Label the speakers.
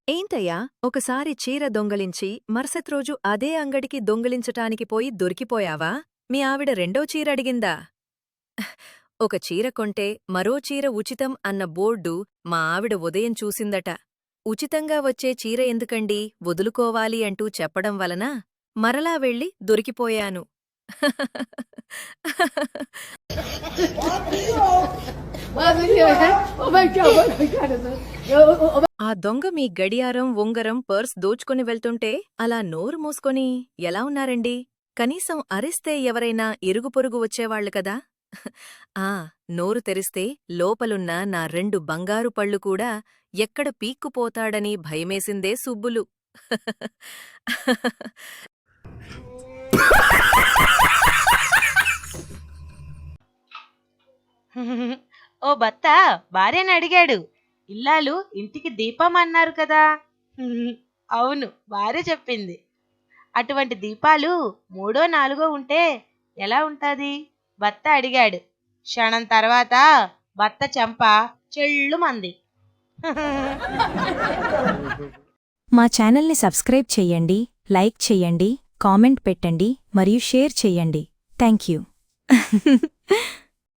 Speaker 1: ఏంటయ్యా ఒకసారి చీర దొంగలించి మరుసట్రోజు అదే అంగడికి దొంగిలించటానికి పోయి దొరికిపోయావా? మీ ఆవిడ రెండో చీర అడిగిందా? ఒక చీర కొంటే మరో చీర ఉచితం అన్న బోర్డు మా ఆవిడ ఉదయం చూసిందట. ఉచితంగా వచ్చే చీర ఎందుకండీ వదులుకోవాలి అంటూ చెప్పడం వలన మరలా వెళ్ళి దొరికిపోయాను. ఆ దొంగ మీ గడియారం, ఉంగరం, పర్స్ దోచుకొని వెళ్తుంటే అలా నోరు మూసుకొని ఎలా ఉన్నారండి? కనీసం అరిస్తే ఎవరైనా ఇరుగుపొరుగు వచ్చేవాళ్లు కదా? ఆ నోరు తెరిస్తే లోపలున్న నా 2 బంగారు పళ్ళు కూడా ఎక్కడ పీక్కుపోతాడని భయమేసిందే సుబ్బులు.
Speaker 2: ఓ భర్త భార్యని అడిగాడు, ఇల్లాలు ఇంటికి దీపం అన్నారు కదా. అవును, భార్య చెప్పింది. అటువంటి దీపాలు 3 4 ఉంటే ఎలా ఉంటాది? భర్త అడిగాడు. క్షణం తర్వాత భర్త చెంప చెళ్ళుమంది.
Speaker 3: మా ఛానల్ని సబ్స్క్రైబ్ చెయ్యండి, లైక్ చెయ్యండి, కామెంట్ పెట్టండి మరియు షేర్ చెయ్యండి. Thank you.